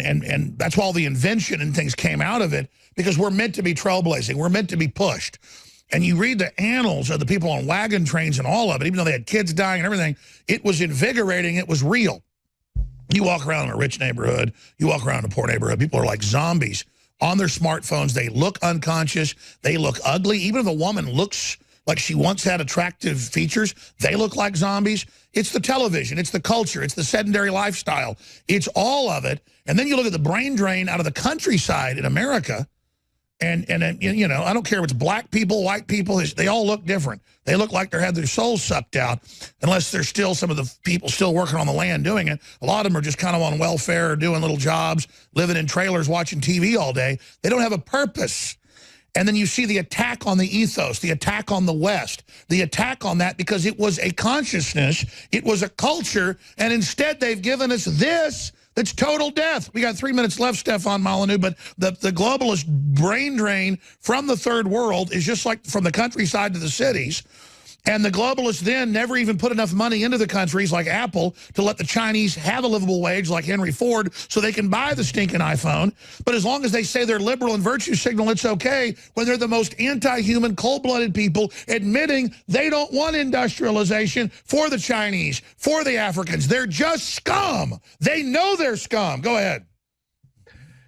and that's why all the invention and things came out of it, because we're meant to be trailblazing. We're meant to be pushed. And you read the annals of the people on wagon trains and all of it, even though they had kids dying and everything, it was invigorating. It was real. You walk around in a rich neighborhood, you walk around in a poor neighborhood, people are like zombies on their smartphones. They look unconscious. They look ugly. Even if a woman looks like she once had attractive features, they look like zombies. It's the television. It's the culture. It's the sedentary lifestyle. It's all of it. And then you look at the brain drain out of the countryside in America, and you know, I don't care if it's black people, white people, they all look different. They look like they had their souls sucked out, unless there's still some of the people still working on the land doing it. A lot of them are just kind of on welfare, doing little jobs, living in trailers, watching TV all day. They don't have a purpose. And then you see the attack on the ethos, the attack on the West, the attack on that, because it was a consciousness, it was a culture, and instead they've given us this that's total death. We got 3 minutes left, Stefan Molyneux, but the globalist brain drain from the third world is just like from the countryside to the cities. And the globalists then never even put enough money into the countries like Apple to let the Chinese have a livable wage like Henry Ford so they can buy the stinking iPhone. But as long as they say they're liberal and virtue signal, it's okay, when they're the most anti-human, cold-blooded people admitting they don't want industrialization for the Chinese, for the Africans. They're just scum. They know they're scum. Go ahead.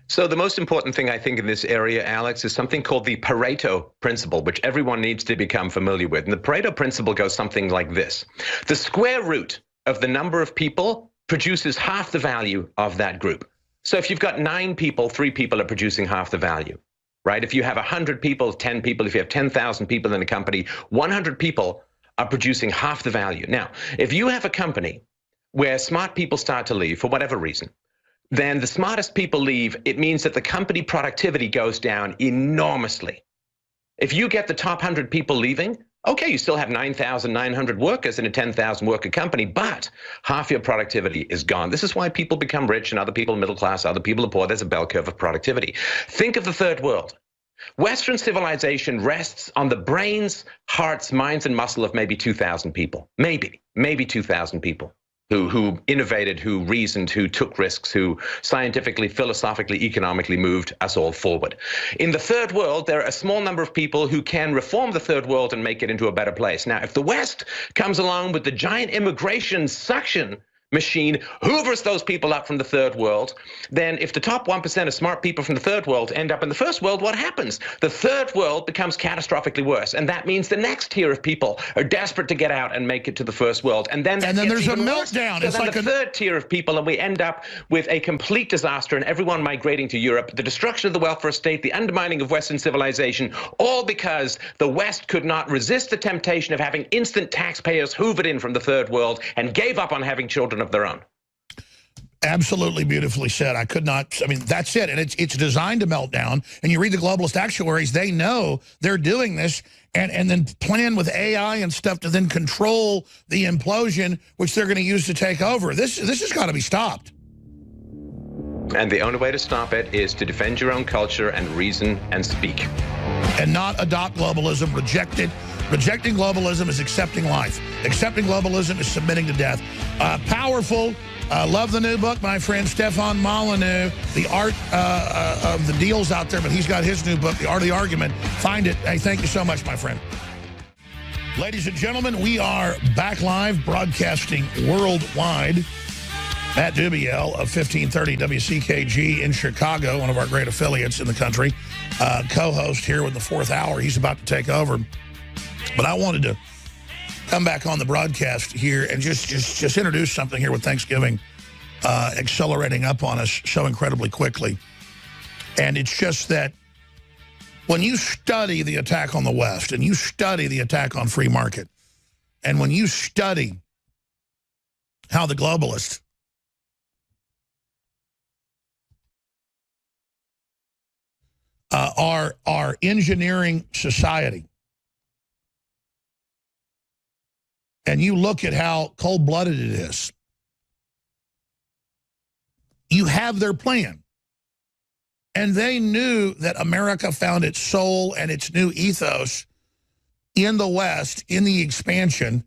So the most important thing, I think, in this area, Alex, is something called the Pareto principle, which everyone needs to become familiar with. And the Pareto principle goes something like this. The square root of the number of people produces half the value of that group. So if you've got 9 people, 3 people are producing half the value, right? If you have 100 people, 10 people, if you have 10,000 people in a company, 100 people are producing half the value. Now, if you have a company where smart people start to leave for whatever reason, then the smartest people leave, it means that the company productivity goes down enormously. If you get the top 100 people leaving, okay, you still have 9,900 workers in a 10,000 worker company, but half your productivity is gone. This is why people become rich and other people are middle class, other people are poor. There's a bell curve of productivity. Think of the third world. Western civilization rests on the brains, hearts, minds, and muscle of maybe 2,000 people. Maybe 2,000 people. Who innovated, who reasoned, who took risks, who scientifically, philosophically, economically moved us all forward. In the third world, there are a small number of people who can reform the third world and make it into a better place. Now, if the West comes along with the giant immigration suction machine, hoovers those people up from the third world, then if the top 1% of smart people from the third world end up in the first world, what happens? The third world becomes catastrophically worse. And that means the next tier of people are desperate to get out and make it to the first world. And then there's a meltdown. So then the third tier of people, and we end up with a complete disaster and everyone migrating to Europe, the destruction of the welfare state, the undermining of Western civilization, all because the West could not resist the temptation of having instant taxpayers hoovered in from the third world and gave up on having children of their own. Absolutely beautifully said. I could not, I mean, that's it. And it's designed to melt down. And you read the globalist actuaries, they know they're doing this and then plan with AI and stuff to then control the implosion, which they're going to use to take over. This has got to be stopped. And the only way to stop it is to defend your own culture and reason and speak. And not adopt globalism, reject it. Rejecting globalism is accepting life. Accepting globalism is submitting to death. Powerful. Love the new book, my friend Stefan Molyneux, The Art of the Deals out there, but he's got his new book, The Art of the Argument. Find it. Hey, thank you so much, my friend. Ladies and gentlemen, we are back live, broadcasting worldwide. Matt Dubiel of 1530 WCKG in Chicago, one of our great affiliates in the country, co-host here with the 4th hour. He's about to take over. But I wanted to come back on the broadcast here and just introduce something here with Thanksgiving accelerating up on us so incredibly quickly. And it's just that when you study the attack on the West and you study the attack on free market, and when you study how the globalists are engineering society, and you look at how cold-blooded it is, you have their plan. And they knew that America found its soul and its new ethos in the West, in the expansion,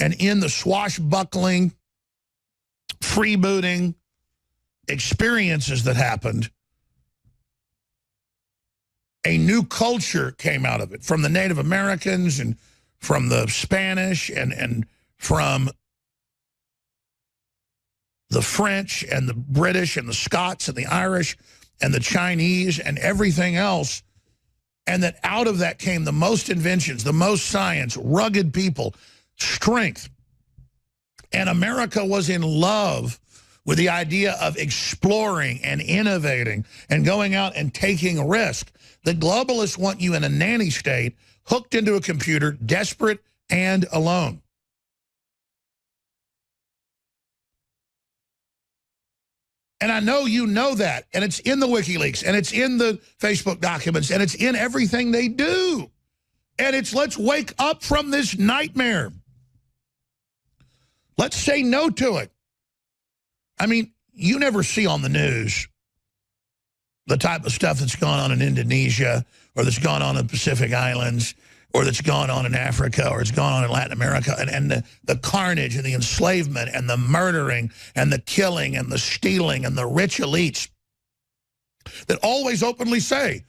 and in the swashbuckling, freebooting, experiences that happened, a new culture came out of it from the Native Americans and from the Spanish and from the French and the British and the Scots and the Irish and the Chinese and everything else. And that out of that came the most inventions, the most science, rugged people, strength. And America was in love with the idea of exploring and innovating and going out and taking risk. The globalists want you in a nanny state, hooked into a computer, desperate and alone. And I know you know that, and it's in the WikiLeaks, and it's in the Facebook documents, and it's in everything they do. And it's let's wake up from this nightmare. Let's say no to it. I mean, you never see on the news the type of stuff that's gone on in Indonesia or that's gone on in the Pacific Islands or that's gone on in Africa or it's gone on in Latin America and the carnage and the enslavement and the murdering and the killing and the stealing and the rich elites that always openly say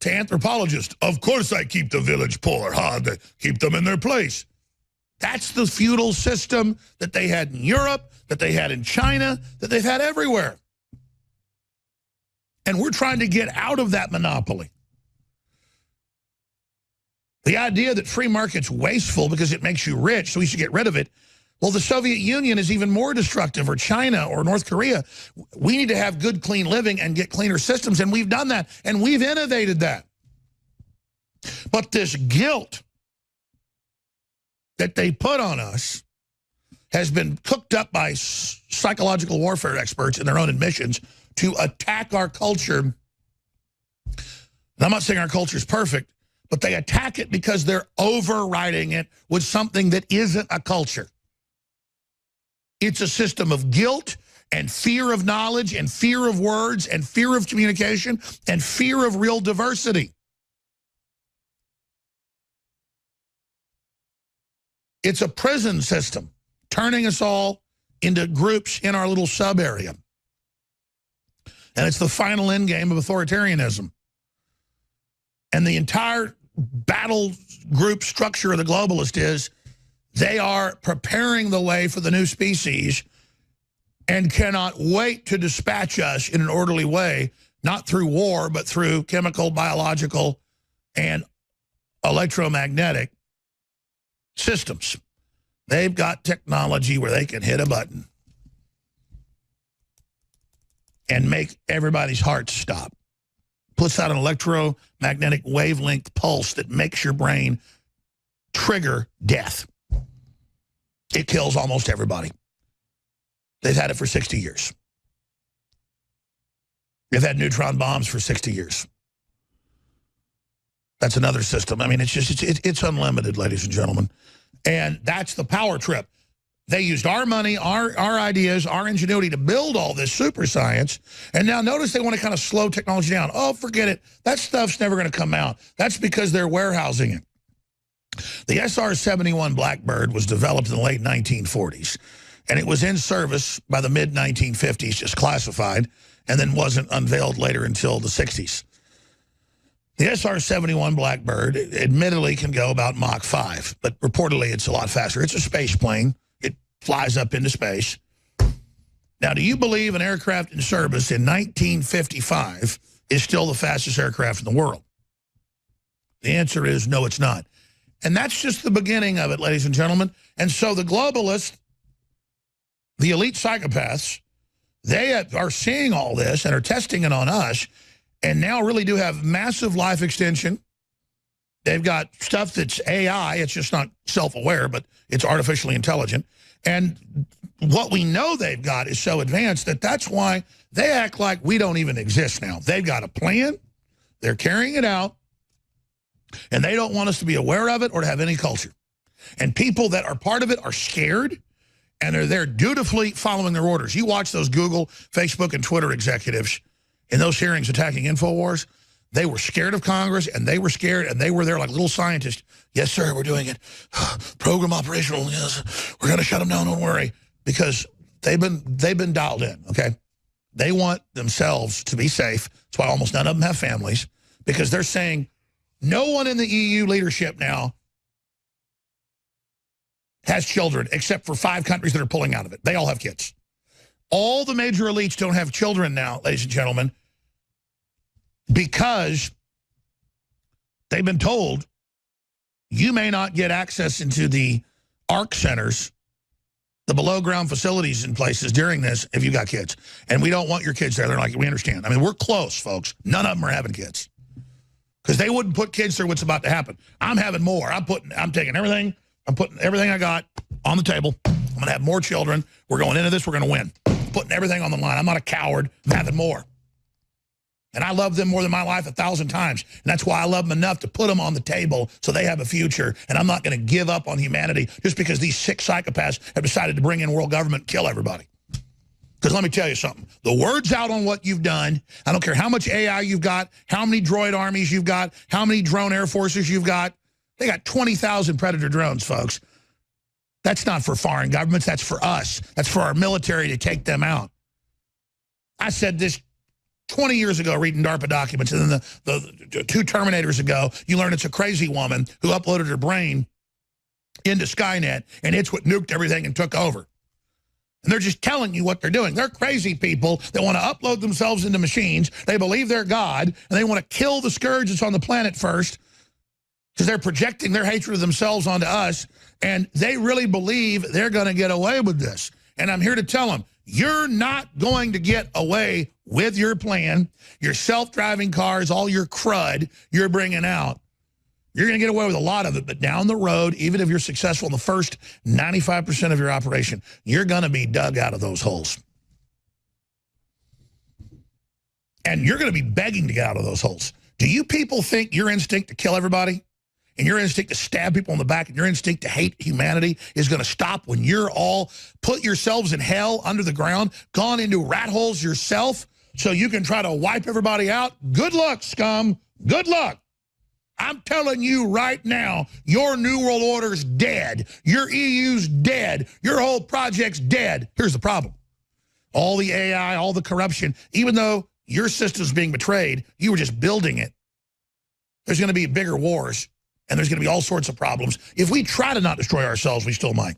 to anthropologists, of course I keep the village poor, they keep them in their place. That's the feudal system that they had in Europe, that they had in China, that they've had everywhere. And we're trying to get out of that monopoly. The idea that free market's wasteful because it makes you rich, so we should get rid of it. Well, the Soviet Union is even more destructive, or China, or North Korea. We need to have good, clean living and get cleaner systems, and we've done that, and we've innovated that. But this guilt that they put on us has been cooked up by psychological warfare experts in their own admissions to attack our culture. And I'm not saying our culture is perfect, but they attack it because they're overriding it with something that isn't a culture. It's a system of guilt and fear of knowledge and fear of words and fear of communication and fear of real diversity. It's a prison system, turning us all into groups in our little sub area. And it's the final end game of authoritarianism. And the entire battle group structure of the globalist is they are preparing the way for the new species and cannot wait to dispatch us in an orderly way, not through war, but through chemical, biological, and electromagnetic systems. They've got technology where they can hit a button and make everybody's heart stop. Puts out an electromagnetic wavelength pulse that makes your brain trigger death. It kills almost everybody. They've had it for 60 years. They've had neutron bombs for 60 years. That's another system. I mean, it's unlimited, ladies and gentlemen. And that's the power trip. They used our money, our ideas, our ingenuity to build all this super science. And now notice they want to kind of slow technology down. Oh, forget it. That stuff's never going to come out. That's because they're warehousing it. The SR-71 Blackbird was developed in the late 1940s. And it was in service by the mid-1950s, just classified, and then wasn't unveiled later until the 60s. The SR-71 Blackbird admittedly can go about Mach 5, but reportedly it's a lot faster. It's a space plane. It flies up into space. Now, do you believe an aircraft in service in 1955 is still the fastest aircraft in the world? The answer is no, it's not. And that's just the beginning of it, ladies and gentlemen. And so the globalists, the elite psychopaths, they are seeing all this and are testing it on us, and now really do have massive life extension. They've got stuff that's AI. It's just not self-aware, but it's artificially intelligent. And what we know they've got is so advanced that that's why they act like we don't even exist now. They've got a plan. They're carrying it out. And they don't want us to be aware of it or to have any culture. And people that are part of it are scared, and they're there dutifully following their orders. You watch those Google, Facebook, and Twitter executives in those hearings attacking INFOWARS. They were scared of Congress, and they were scared, and they were there like little scientists. Yes, sir, we're doing it. Program operational, yes. We're going to shut them down, don't worry. Because they've been dialed in, okay? They want themselves to be safe. That's why almost none of them have families, because they're saying no one in the EU leadership now has children except for 5 countries that are pulling out of it. They all have kids. All the major elites don't have children now, ladies and gentlemen, because they've been told you may not get access into the ARC centers, the below-ground facilities in places during this if you got kids. And we don't want your kids there. They're like, we understand. I mean, we're close, folks. None of them are having kids. Because they wouldn't put kids through what's about to happen. I'm having more. I'm taking everything. I'm putting everything I got on the table. I'm going to have more children. We're going into this. We're going to win. Putting everything on the line. I'm not a coward. I'm having more. And I love them more than my life 1,000 times. And that's why I love them enough to put them on the table so they have a future. And I'm not going to give up on humanity just because these sick psychopaths have decided to bring in world government and kill everybody. Because let me tell you something. The word's out on what you've done. I don't care how much AI you've got, how many droid armies you've got, how many drone air forces you've got. They got 20,000 Predator drones, folks. That's not for foreign governments. That's for us. That's for our military to take them out. I said this 20 years ago reading DARPA documents, and then the 2 Terminators ago, you learn it's a crazy woman who uploaded her brain into Skynet, and it's what nuked everything and took over. And they're just telling you what they're doing. They're crazy people that want to upload themselves into machines. They believe they're God, and they want to kill the scourge that's on the planet first because they're projecting their hatred of themselves onto us, and they really believe they're going to get away with this. And I'm here to tell them, you're not going to get away with your plan, your self-driving cars, all your crud you're bringing out. You're going to get away with a lot of it, but down the road, even if you're successful in the first 95% of your operation, you're going to be dug out of those holes. And you're going to be begging to get out of those holes. Do you people think your instinct to kill everybody and your instinct to stab people in the back and your instinct to hate humanity is going to stop when you're all put yourselves in hell under the ground, gone into rat holes yourself so you can try to wipe everybody out? Good luck, scum. Good luck. I'm telling you right now, your New World Order's dead. Your EU's dead. Your whole project's dead. Here's the problem. All the AI, all the corruption, even though your system's being betrayed, you were just building it. There's going to be bigger wars, and there's going to be all sorts of problems. If we try to not destroy ourselves, we still might.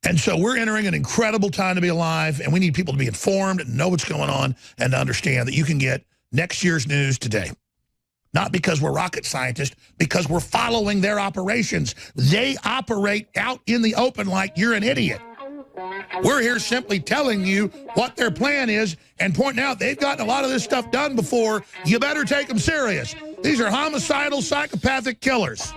And so we're entering an incredible time to be alive, and we need people to be informed and know what's going on and to understand that you can get next year's news today. Not because we're rocket scientists, because we're following their operations. They operate out in the open like you're an idiot. We're here simply telling you what their plan is and pointing out they've gotten a lot of this stuff done before. You better take them serious. These are homicidal, psychopathic killers.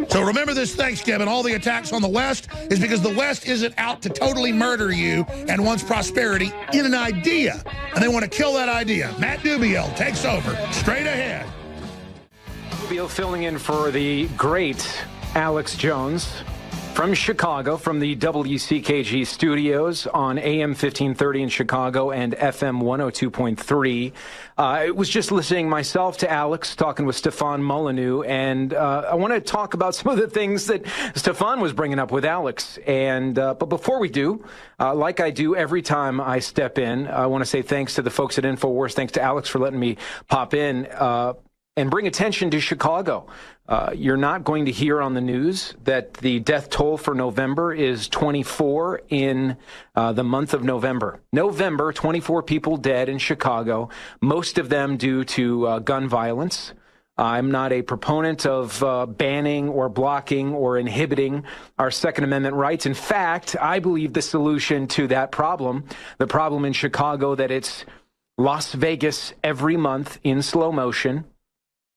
So remember this Thanksgiving, all the attacks on the West is because the West isn't out to totally murder you and wants prosperity in an idea. And they want to kill that idea. Matt Dubiel takes over. Straight ahead. Dubiel filling in for the great Alex Jones from Chicago, from the WCKG studios on AM 1530 in Chicago and FM 102.3. I was just listening myself to Alex talking with Stefan Molyneux, and I want to talk about some of the things that Stefan was bringing up with Alex. And but before we do, like I do every time I step in, I want to say thanks to the folks at INFOWARS. Thanks to Alex for letting me pop in and bring attention to Chicago. You're not going to hear on the news that the death toll for November is 24 in the month of November. 24 people dead in Chicago, most of them due to gun violence. I'm not a proponent of banning or blocking or inhibiting our Second Amendment rights. In fact, I believe the solution to that problem, the problem in Chicago that it's Las Vegas every month in slow motion,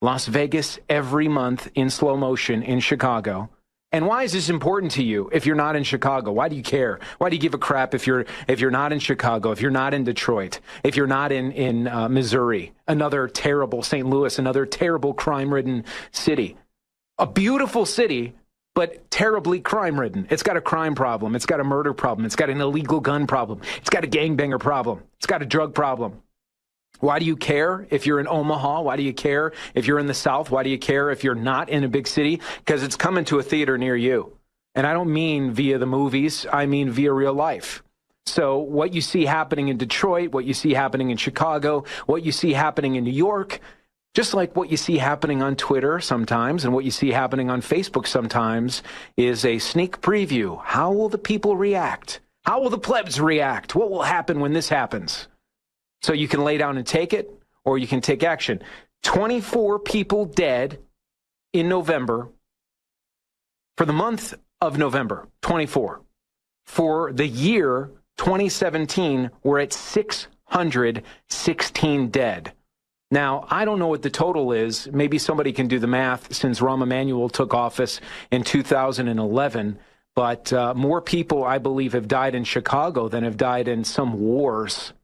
Las Vegas every month in slow motion in Chicago. And why is this important to you if you're not in Chicago? Why do you care? Why do you give a crap if you're not in Chicago, if you're not in Detroit, if you're not in Missouri, another terrible St. Louis, another terrible crime-ridden city? A beautiful city, but terribly crime-ridden. It's got a crime problem. It's got a murder problem. It's got an illegal gun problem. It's got a gangbanger problem. It's got a drug problem. Why do you care if you're in Omaha? Why do you care if you're in the South? Why do you care if you're not in a big city? Because it's coming to a theater near you. And I don't mean via the movies, I mean via real life. So what you see happening in Detroit, what you see happening in Chicago, what you see happening in New York, just like what you see happening on Twitter sometimes and what you see happening on Facebook sometimes, is a sneak preview. How will the people react? How will the plebs react? What will happen when this happens? So you can lay down and take it, or you can take action. 24 people dead in November. For the month of November, 24. For the year 2017, we're at 616 dead. Now, I don't know what the total is. Maybe somebody can do the math since Rahm Emanuel took office in 2011. But more people, I believe, have died in Chicago than have died in some wars.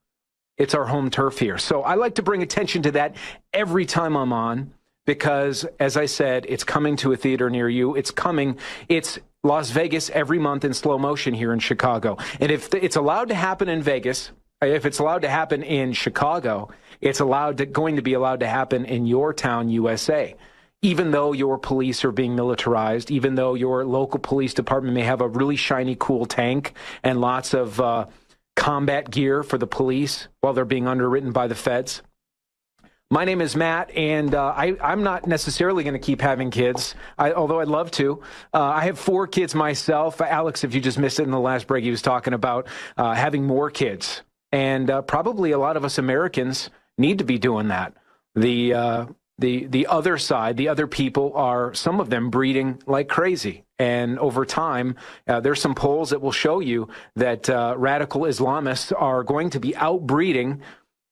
It's our home turf here. So I like to bring attention to that every time I'm on because, as I said, it's coming to a theater near you. It's coming. It's Las Vegas every month in slow motion here in Chicago. And if it's allowed to happen in Vegas, if it's allowed to happen in Chicago, it's going to be allowed to happen in your town, USA. Even though your police are being militarized, even though your local police department may have a really shiny, cool tank and lots of combat gear for the police while they're being underwritten by the feds. My name is Matt, and I'm not necessarily going to keep having kids, although I'd love to. I have 4 kids myself. Alex, if you just missed it in the last break, he was talking about having more kids. And probably a lot of us Americans need to be doing that. The other side, the other people are, some of them, breeding like crazy. And over time, there's some polls that will show you that radical Islamists are going to be outbreeding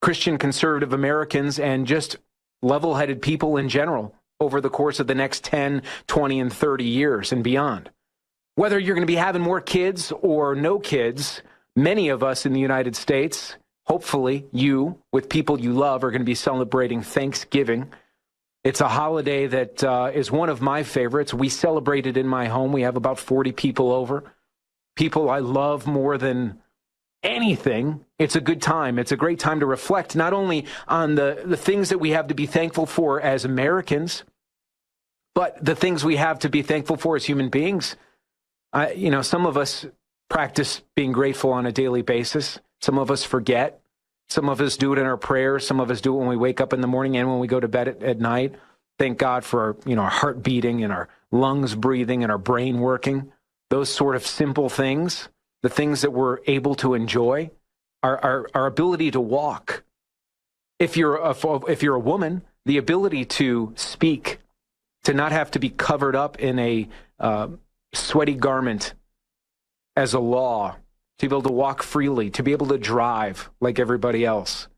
Christian conservative Americans and just level-headed people in general over the course of the next 10, 20, and 30 years and beyond. Whether you're going to be having more kids or no kids, many of us in the United States, hopefully you, with people you love, are going to be celebrating Thanksgiving. It's a holiday that is one of my favorites. We celebrate it in my home. We have about 40 people over. People I love more than anything. It's a good time. It's a great time to reflect not only on the things that we have to be thankful for as Americans, but the things we have to be thankful for as human beings. Some of us practice being grateful on a daily basis. Some of us forget. Some of us do it in our prayers. Some of us do it when we wake up in the morning and when we go to bed at night. Thank God for our heart beating and our lungs breathing and our brain working. Those sort of simple things, the things that we're able to enjoy, our ability to walk. If you're a woman, the ability to speak, to not have to be covered up in a sweaty garment as a law, to be able to walk freely, to be able to drive like everybody else.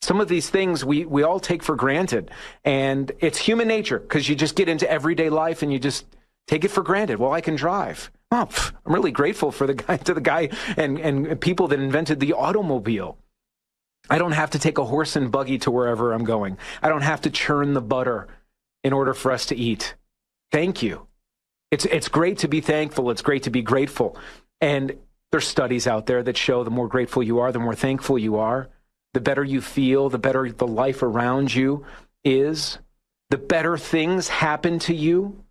Some of these things we all take for granted, and it's human nature because you just get into everyday life and you just take it for granted. Well, I can drive. Oh, I'm really grateful for the guy and people that invented the automobile. I don't have to take a horse and buggy to wherever I'm going. I don't have to churn the butter in order for us to eat. Thank you. It's great to be thankful. It's great to be grateful. And there's studies out there that show the more grateful you are, the more thankful you are, the better you feel, the better the life around you is, the better things happen to you.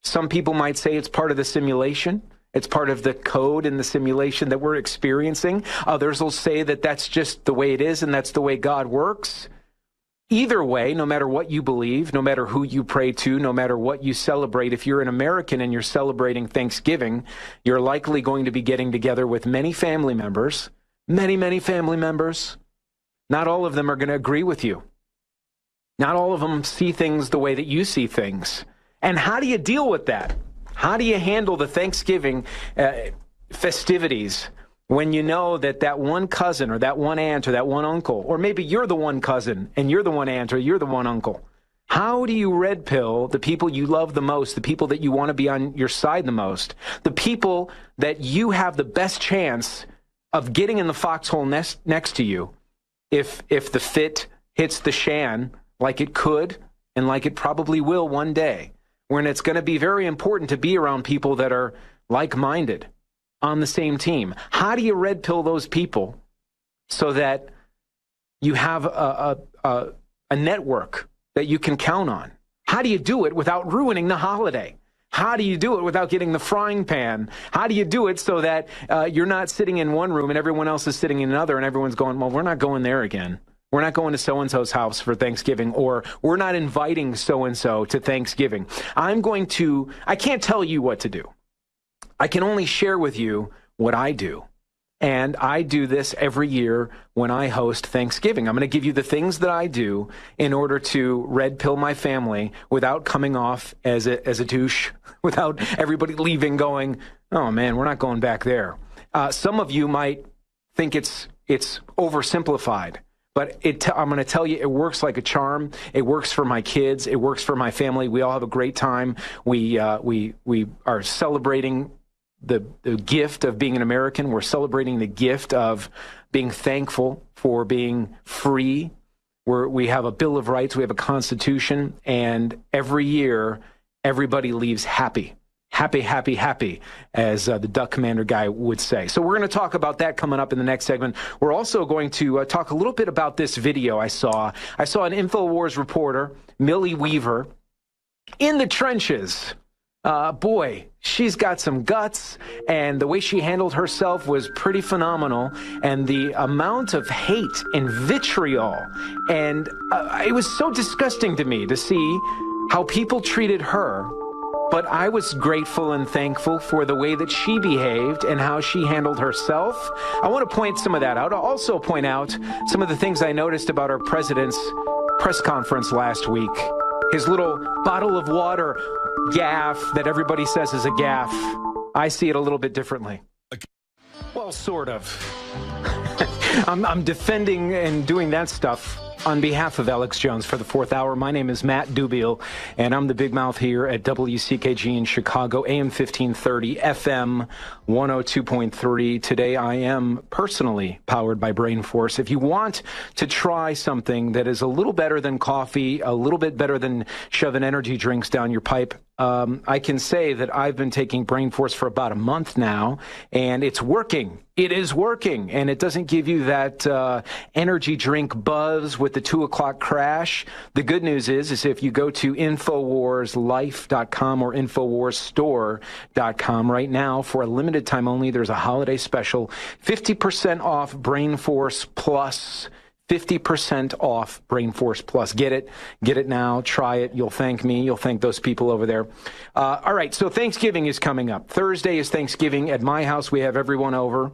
Some people might say it's part of the simulation. It's part of the code in the simulation that we're experiencing. Others will say that that's just the way it is and that's the way God works. Either way, no matter what you believe, no matter who you pray to, no matter what you celebrate, if you're an American and you're celebrating Thanksgiving, you're likely going to be getting together with many family members, many family members. Not all of them are going to agree with you. Not all of them see things the way that you see things. And how do you deal with that? How do you handle the Thanksgiving festivities when you know that one cousin or that one aunt or that one uncle, or maybe you're the one cousin and you're the one aunt or you're the one uncle? How do you red pill the people you love the most, the people that you want to be on your side the most, the people that you have the best chance of getting in the foxhole next to you if the fit hits the shan like it could and like it probably will one day, when it's going to be very important to be around people that are like-minded, on the same team? How do you red pill those people so that you have a network that you can count on? How do you do it without ruining the holiday? How do you do it without getting the frying pan? How do you do it so that you're not sitting in one room and everyone else is sitting in another and everyone's going, well, we're not going there again. We're not going to so-and-so's house for Thanksgiving, or we're not inviting so-and-so to Thanksgiving. I can't tell you what to do. I can only share with you what I do. And I do this every year when I host Thanksgiving. I'm going to give you the things that I do in order to red pill my family without coming off as a douche, without everybody leaving going, oh man, we're not going back there. Some of you might think it's oversimplified, but I'm going to tell you, it works like a charm. It works for my kids. It works for my family. We all have a great time. We are celebrating the gift of being an American. We're celebrating the gift of being thankful for being free. We have a Bill of Rights. We have a Constitution. And every year, everybody leaves happy. Happy, happy, happy, as the Duck Commander guy would say. So we're going to talk about that coming up in the next segment. We're also going to talk a little bit about this video I saw. I saw an INFOWARS reporter, Millie Weaver, in the trenches. Boy, she's got some guts, and the way she handled herself was pretty phenomenal. And the amount of hate and vitriol, and it was so disgusting to me to see how people treated her. But I was grateful and thankful for the way that she behaved and how she handled herself. I want to point some of that out. I'll also point out some of the things I noticed about our president's press conference last week. His little bottle of water gaffe that everybody says is a gaffe. I see it a little bit differently. Well, sort of. I'm defending and doing that stuff on behalf of Alex Jones for the fourth hour. My name is Matt Dubiel, and I'm the big mouth here at WCKG in Chicago, AM 1530, FM 102.3. Today, I am personally powered by Brain Force. If you want to try something that is a little better than coffee, a little bit better than shoving energy drinks down your pipe, I can say that I've been taking Brain Force for about a month now, and it's working. It is working, and it doesn't give you that energy drink buzz with the 2 o'clock crash. The good news is if you go to InfoWarsLife.com or InfoWarsStore.com right now, for a limited time only, there's a holiday special, 50% off Brain Force Plus. 50% off Brain Force Plus. Get it now. Try it. You'll thank me. You'll thank those people over there. All right, so Thanksgiving is coming up. Thursday is Thanksgiving. At my house, we have everyone over.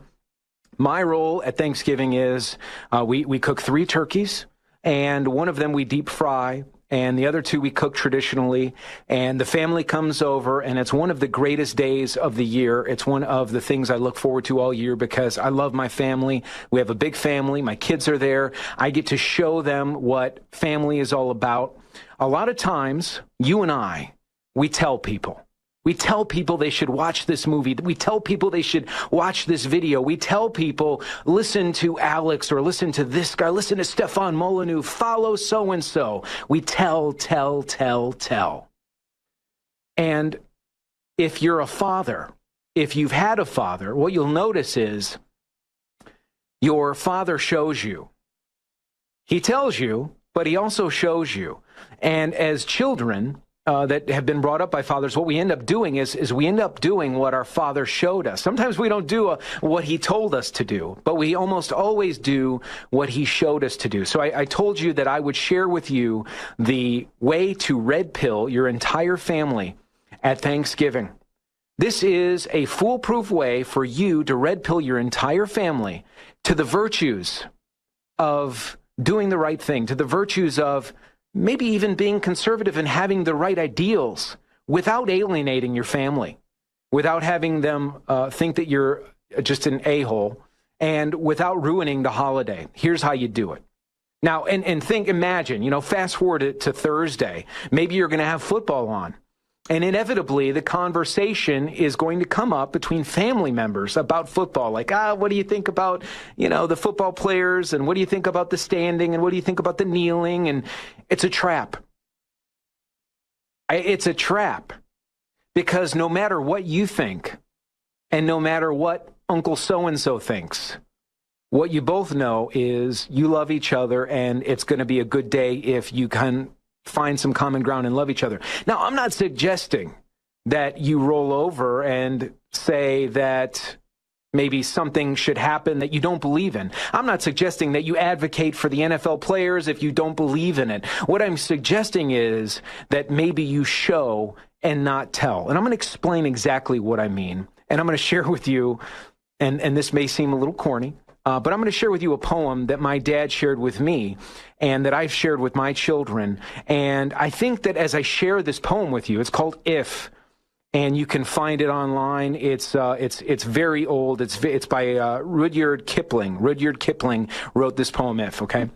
My role at Thanksgiving is we cook 3 turkeys, and one of them we deep fry, and the other 2 we cook traditionally, and the family comes over, and it's one of the greatest days of the year. It's one of the things I look forward to all year because I love my family. We have a big family. My kids are there. I get to show them what family is all about. A lot of times, you and I, we tell people. We tell people they should watch this movie. We tell people they should watch this video. We tell people, listen to Alex or listen to this guy, listen to Stefan Molyneux, follow so-and-so. We tell. And if you're a father, if you've had a father, what you'll notice is your father shows you. He tells you, but he also shows you. And as children that have been brought up by fathers, what we end up doing is we end up doing what our father showed us. Sometimes we don't do what he told us to do, but we almost always do what he showed us to do. So I told you that I would share with you the way to red pill your entire family at Thanksgiving. This is a foolproof way for you to red pill your entire family to the virtues of doing the right thing, to the virtues of maybe even being conservative and having the right ideals without alienating your family, without having them think that you're just an a-hole, and without ruining the holiday. Here's how you do it. Now, imagine, fast forward to Thursday. Maybe you're going to have football on. And inevitably, the conversation is going to come up between family members about football. Like, what do you think about, the football players? And what do you think about the standing? And what do you think about the kneeling? And it's a trap. It's a trap. Because no matter what you think, and no matter what Uncle so-and-so thinks, what you both know is you love each other, and it's going to be a good day if you can find some common ground and love each other. Now, I'm not suggesting that you roll over and say that maybe something should happen that you don't believe in. I'm not suggesting that you advocate for the NFL players if you don't believe in it. What I'm suggesting is that maybe you show and not tell. And I'm going to explain exactly what I mean. And I'm going to share with you, and this may seem a little corny, but I'm going to share with you a poem that my dad shared with me and that I've shared with my children. And I think that as I share this poem with you, it's called If, and you can find it online. It's very old. It's by Rudyard Kipling. Rudyard Kipling wrote this poem, If, okay?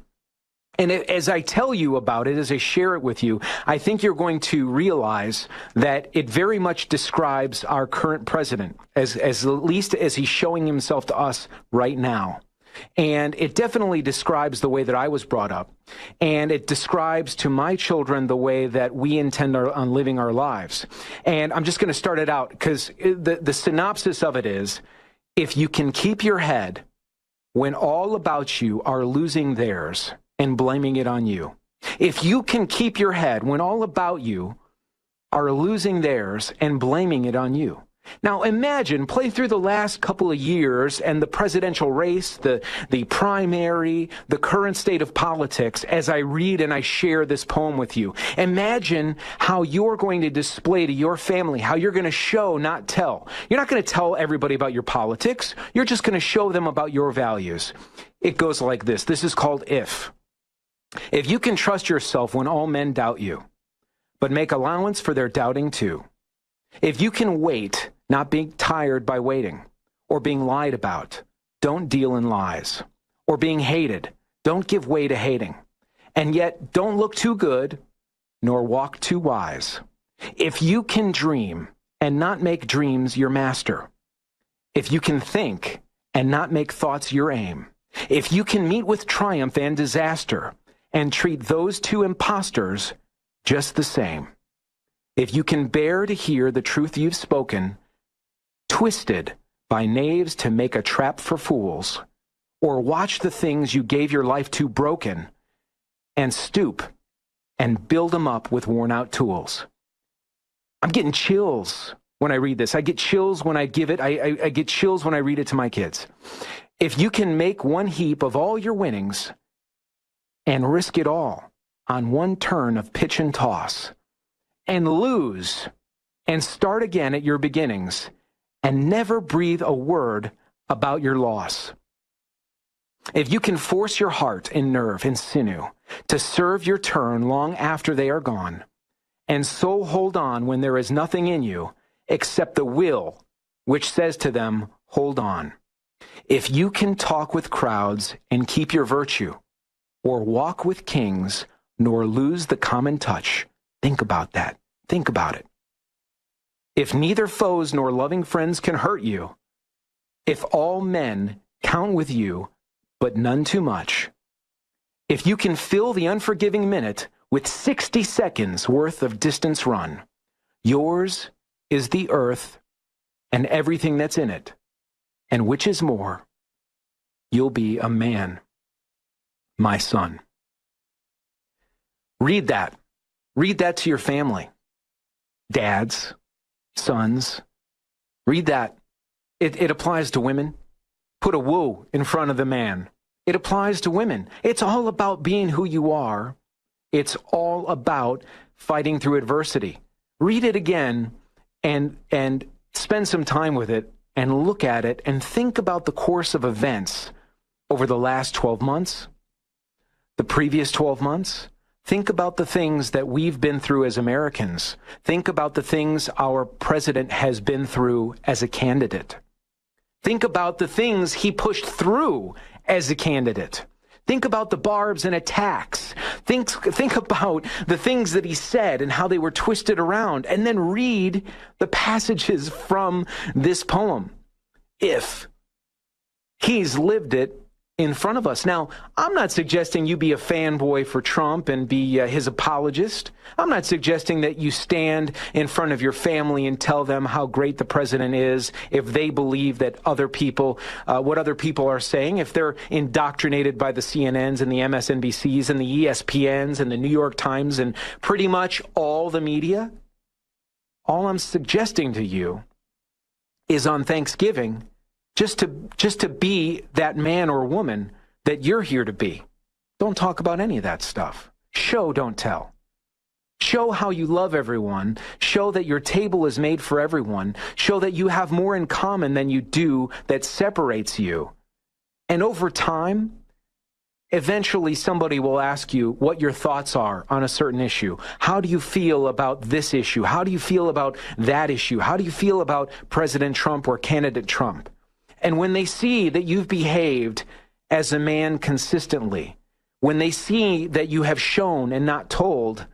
And as I tell you about it, as I share it with you, I think you're going to realize that it very much describes our current president, as at least as he's showing himself to us right now. And it definitely describes the way that I was brought up. And it describes to my children the way that we intend on living our lives. And I'm just going to start it out because the synopsis of it is, if you can keep your head when all about you are losing theirs and blaming it on you. If you can keep your head when all about you are losing theirs and blaming it on you. Now imagine, play through the last couple of years and the presidential race, the primary, the current state of politics as I read and I share this poem with you. Imagine how you're going to display to your family, how you're going to show, not tell. You're not going to tell everybody about your politics. You're just going to show them about your values. It goes like this. This is called If. If you can trust yourself when all men doubt you, but make allowance for their doubting too. If you can wait, not being tired by waiting, or being lied about, don't deal in lies. Or being hated, don't give way to hating. And yet, don't look too good, nor walk too wise. If you can dream and not make dreams your master. If you can think and not make thoughts your aim. If you can meet with triumph and disaster, and treat those two impostors just the same. If you can bear to hear the truth you've spoken, twisted by knaves to make a trap for fools, or watch the things you gave your life to broken, and stoop and build them up with worn-out tools. I'm getting chills when I read this. I get chills when I give it. I get chills when I read it to my kids. If you can make one heap of all your winnings and risk it all on one turn of pitch and toss, and lose and start again at your beginnings, and never breathe a word about your loss. If you can force your heart and nerve and sinew to serve your turn long after they are gone, and so hold on when there is nothing in you except the will which says to them, hold on. If you can talk with crowds and keep your virtue, or walk with kings, nor lose the common touch. Think about that. Think about it. If neither foes nor loving friends can hurt you, if all men count with you, but none too much, if you can fill the unforgiving minute with 60 seconds worth of distance run, yours is the earth and everything that's in it, and which is more, you'll be a man. My son. Read that. Read that to your family. Dads, sons. Read that. It applies to women. Put a woo in front of the man. It applies to women. It's all about being who you are. It's all about fighting through adversity. Read it again and spend some time with it and look at it and think about the course of events over the last 12 months. The previous 12 months, think about the things that we've been through as Americans. Think about the things our president has been through as a candidate. Think about the things he pushed through as a candidate. Think about the barbs and attacks. Think about the things that he said and how they were twisted around. And then read the passages from this poem. If he's lived it in front of us. Now, I'm not suggesting you be a fanboy for Trump and be his apologist. I'm not suggesting that you stand in front of your family and tell them how great the president is if they believe that other people, what other people are saying, if they're indoctrinated by the CNNs and the MSNBCs and the ESPNs and the New York Times and pretty much all the media. All I'm suggesting to you is on Thanksgiving, just to be that man or woman that you're here to be. Don't talk about any of that stuff. Show, don't tell. Show how you love everyone. Show that your table is made for everyone. Show that you have more in common than you do that separates you. And over time, eventually somebody will ask you what your thoughts are on a certain issue. How do you feel about this issue? How do you feel about that issue? How do you feel about President Trump or candidate Trump? And when they see that you've behaved as a man consistently, when they see that you have shown and not told,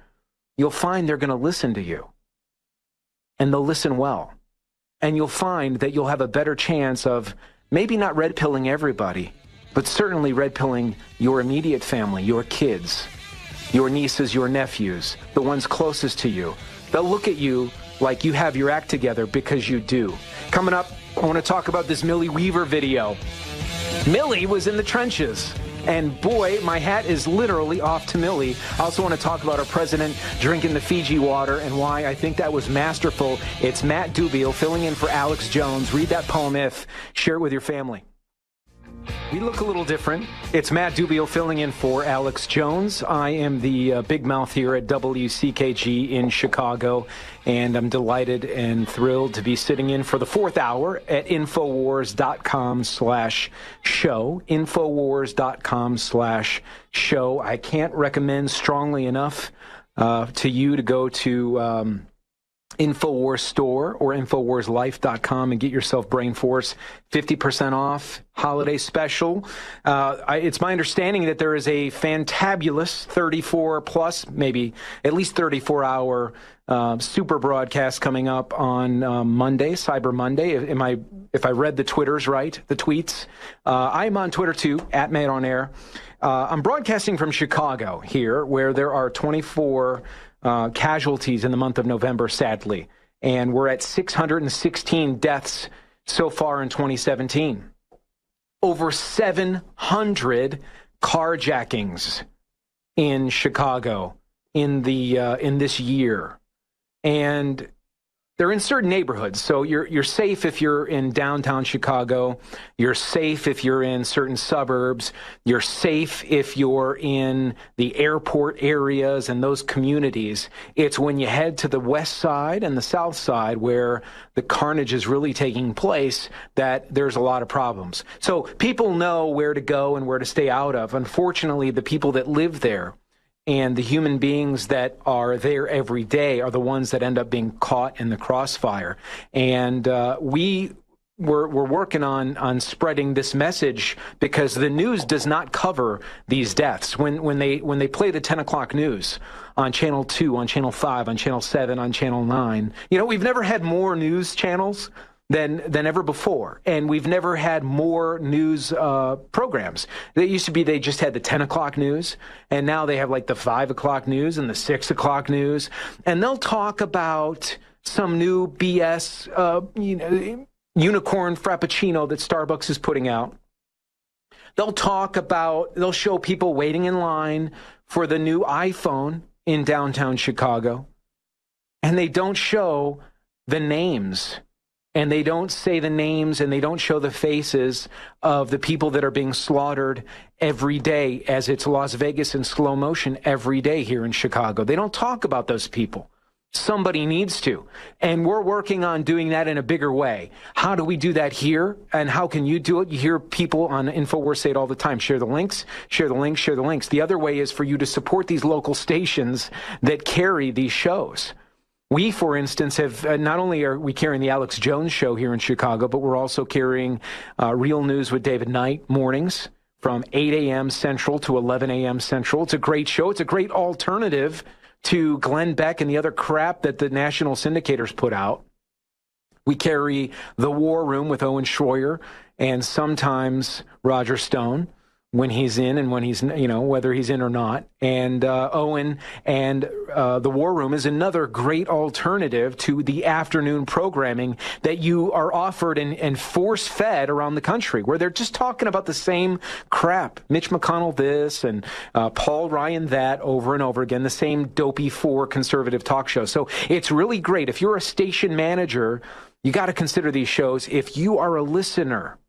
you'll find they're going to listen to you. And they'll listen well. And you'll find that you'll have a better chance of maybe not red-pilling everybody, but certainly red-pilling your immediate family, your kids, your nieces, your nephews, the ones closest to you. They'll look at you like you have your act together because you do. Coming up, I want to talk about this Millie Weaver video. Millie was in the trenches. And boy, my hat is literally off to Millie. I also want to talk about our president drinking the Fiji water and why I think that was masterful. It's Matt Dubiel filling in for Alex Jones. Read that poem if. Share it with your family. We look a little different. It's Matt Dubiel filling in for Alex Jones. I am the big mouth here at WCKG in Chicago, and I'm delighted and thrilled to be sitting in for the fourth hour at Infowars.com/show. Infowars.com/show. I can't recommend strongly enough to you to go to InfoWars store or InfoWarsLife.com and get yourself Brain Force 50% off holiday special. It's my understanding that there is a fantabulous 34 plus, maybe at least 34-hour super broadcast coming up on Monday, Cyber Monday. If I read the Twitters right, the tweets. I'm on Twitter too, at Matt on Air. I'm broadcasting from Chicago here, where there are 24 casualties in the month of November, sadly. And we're at 616 deaths so far in 2017. Over 700 carjackings in Chicago in this year. And they're in certain neighborhoods. So you're safe if you're in downtown Chicago. You're safe if you're in certain suburbs. You're safe if you're in the airport areas and those communities. It's when you head to the west side and the south side where the carnage is really taking place that there's a lot of problems. So people know where to go and where to stay out of. Unfortunately, the people that live there and the human beings that are there every day are the ones that end up being caught in the crossfire. And we're working on spreading this message because the news does not cover these deaths. When they play the 10 o'clock news on Channel 2, on Channel 5, on Channel 7, on Channel 9, we've never had more news channels than ever before. And we've never had more news programs. They used to be they just had the 10 o'clock news, and now they have like the 5 o'clock news and the 6 o'clock news. And they'll talk about some new BS, unicorn frappuccino that Starbucks is putting out. They'll show people waiting in line for the new iPhone in downtown Chicago. And they don't show the names. And they don't say the names and they don't show the faces of the people that are being slaughtered every day, as it's Las Vegas in slow motion every day here in Chicago. They don't talk about those people. Somebody needs to. And we're working on doing that in a bigger way. How do we do that here? And how can you do it? You hear people on InfoWars say it all the time. Share the links, share the links, share the links. The other way is for you to support these local stations that carry these shows. We, for instance, have not only are we carrying the Alex Jones show here in Chicago, but we're also carrying Real News with David Knight mornings from 8 a.m. Central to 11 a.m. Central. It's a great show. It's a great alternative to Glenn Beck and the other crap that the national syndicators put out. We carry The War Room with Owen Schroyer and sometimes Roger Stone. when he's in and when he's, whether he's in or not. And Owen and the War Room is another great alternative to the afternoon programming that you are offered and force-fed around the country, where they're just talking about the same crap. Mitch McConnell this and Paul Ryan that over and over again, the same dopey four conservative talk shows. So it's really great. If you're a station manager, you got to consider these shows. If you are a listener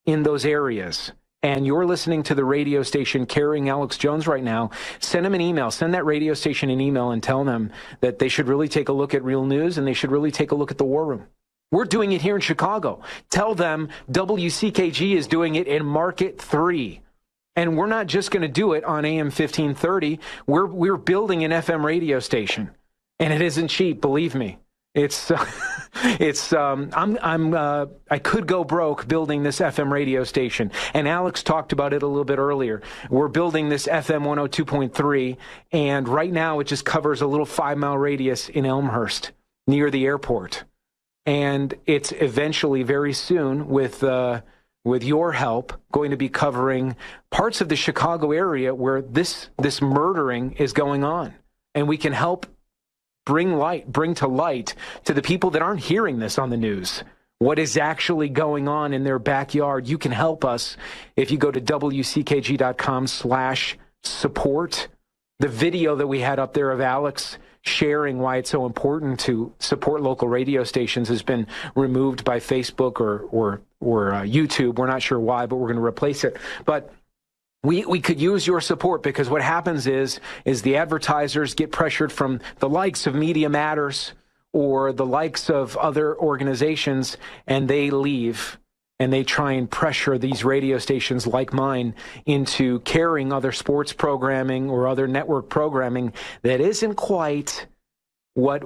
in those areas, and you're listening to the radio station carrying Alex Jones right now, send them an email. Send that radio station an email and tell them that they should really take a look at Real News and they should really take a look at the War Room. We're doing it here in Chicago. Tell them WCKG is doing it in Market 3. And we're not just going to do it on AM 1530. We're building an FM radio station. And it isn't cheap, believe me. I could go broke building this FM radio station. And Alex talked about it a little bit earlier. We're building this FM 102.3, and right now it just covers a little 5-mile radius in Elmhurst near the airport. And it's eventually, very soon, with your help, going to be covering parts of the Chicago area where this murdering is going on. And we can help bring to light to the people that aren't hearing this on the news what is actually going on in their backyard. You can help us if you go to WCKG.com/support. The video that we had up there of Alex sharing why it's so important to support local radio stations has been removed by Facebook or YouTube. We're not sure why, but we're going to replace it. But we could use your support, because what happens is the advertisers get pressured from the likes of Media Matters or the likes of other organizations, and they leave and they try and pressure these radio stations like mine into carrying other sports programming or other network programming that isn't quite what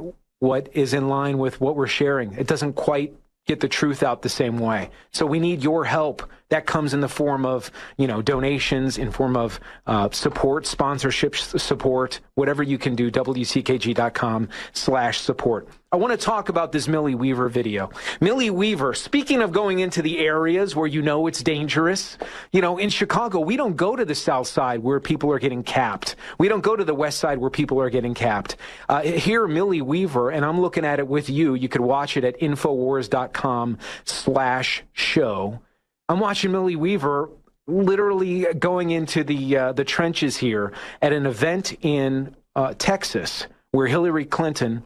is in line with what we're sharing. It doesn't quite get the truth out the same way. So we need your help. That comes in the form of, donations, in form of support, sponsorship support, whatever you can do, WCKG.com/support. I want to talk about this Millie Weaver video. Millie Weaver, speaking of going into the areas where it's dangerous, in Chicago, we don't go to the south side where people are getting capped. We don't go to the west side where people are getting capped. Here, Millie Weaver, and I'm looking at it with you. You could watch it at INFOWARS.com/show. I'm watching Millie Weaver literally going into the trenches here at an event in Texas where Hillary Clinton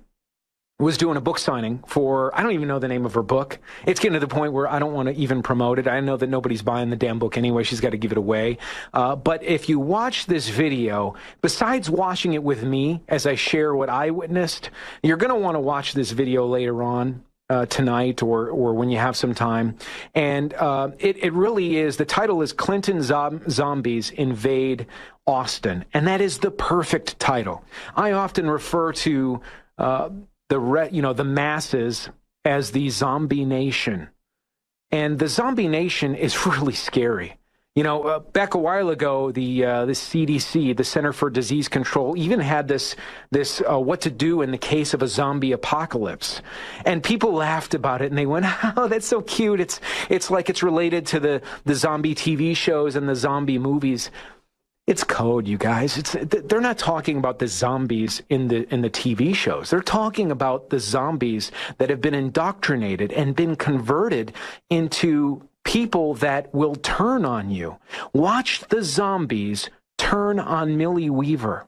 was doing a book signing for, I don't even know the name of her book. It's getting to the point where I don't want to even promote it. I know that nobody's buying the damn book anyway. She's got to give it away. But if you watch this video, besides watching it with me as I share what I witnessed, you're going to want to watch this video later on tonight or when you have some time. And it really is, the title is Clinton Zombies Invade Austin. And that is the perfect title. I often refer to the masses as the zombie nation. And the zombie nation is really scary. Back a while ago, the CDC, the Center for Disease Control, even had this what to do in the case of a zombie apocalypse. And people laughed about it, and they went, "Oh, that's so cute. It's like it's related to the zombie TV shows and the zombie movies." It's code, you guys. They're not talking about the zombies in the TV shows. They're talking about the zombies that have been indoctrinated and been converted into people that will turn on you. Watch the zombies turn on Millie Weaver.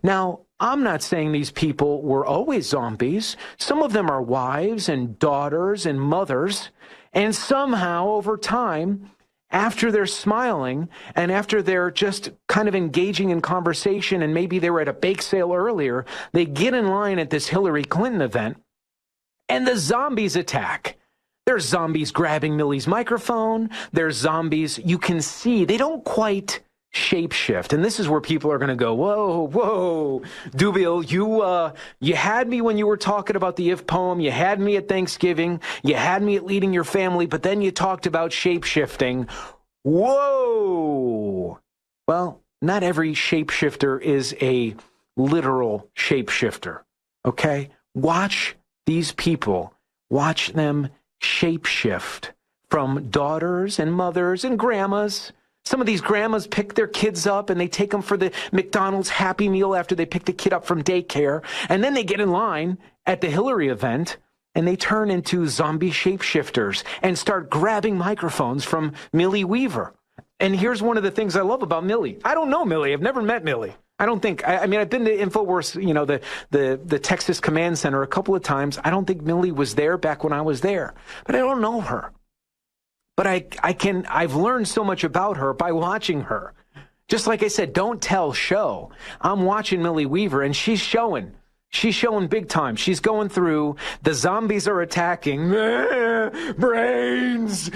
Now, I'm not saying these people were always zombies. Some of them are wives and daughters and mothers, and somehow over time, after they're smiling and after they're just kind of engaging in conversation, and maybe they were at a bake sale earlier, they get in line at this Hillary Clinton event, and the zombies attack. There's zombies grabbing Millie's microphone. There's zombies, you can see, they don't quite shapeshift. And this is where people are going to go, whoa, Dubiel, you had me when you were talking about the If poem. You had me at Thanksgiving. You had me at leading your family, but then you talked about shapeshifting. Whoa. Well, not every shapeshifter is a literal shapeshifter, okay? Watch these people. Watch them shapeshift from daughters and mothers and grandmas Some of these grandmas pick their kids up and they take them for the McDonald's Happy Meal after they pick the kid up from daycare. And then they get in line at the Hillary event and they turn into zombie shapeshifters and start grabbing microphones from Millie Weaver. And here's one of the things I love about Millie. I don't know Millie. I've never met Millie. I don't think, I mean, I've been to INFOWARS, you know, the Texas Command Center a couple of times. I don't think Millie was there back when I was there, but I don't know her. But I've learned so much about her by watching her. Just like I said, don't tell, show. I'm watching Millie Weaver, and she's showing big time. She's going through, the zombies are attacking. Brains,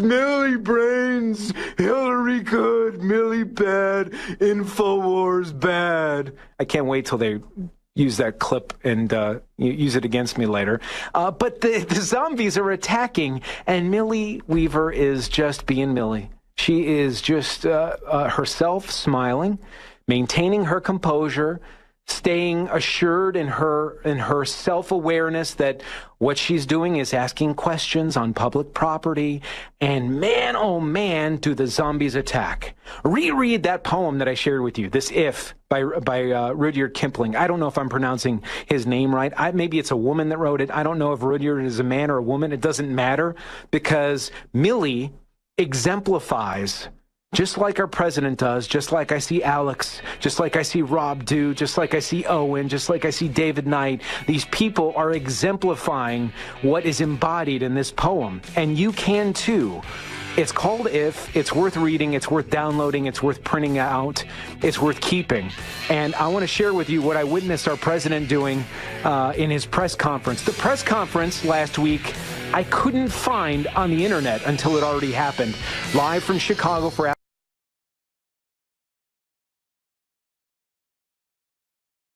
Millie brains, Hillary good, Millie bad, INFOWARS bad. I can't wait till they use that clip and use it against me later. But the zombies are attacking, and Millie Weaver is just being Millie. She is just herself, smiling, maintaining her composure, staying assured in her self-awareness that what she's doing is asking questions on public property. And man, oh man, do the zombies attack. Reread that poem that I shared with you, this If by Rudyard Kipling. I don't know if I'm pronouncing his name right. Maybe it's a woman that wrote it. I don't know if Rudyard is a man or a woman. It doesn't matter, because Millie exemplifies, just like our president does, just like I see Alex, just like I see Rob do, just like I see Owen, just like I see David Knight. These people are exemplifying what is embodied in this poem, and you can too. It's called If. It's worth reading. It's worth downloading. It's worth printing out. It's worth keeping. And I want to share with you what I witnessed our president doing in his press conference. The press conference last week, I couldn't find on the internet until it already happened. Live from Chicago for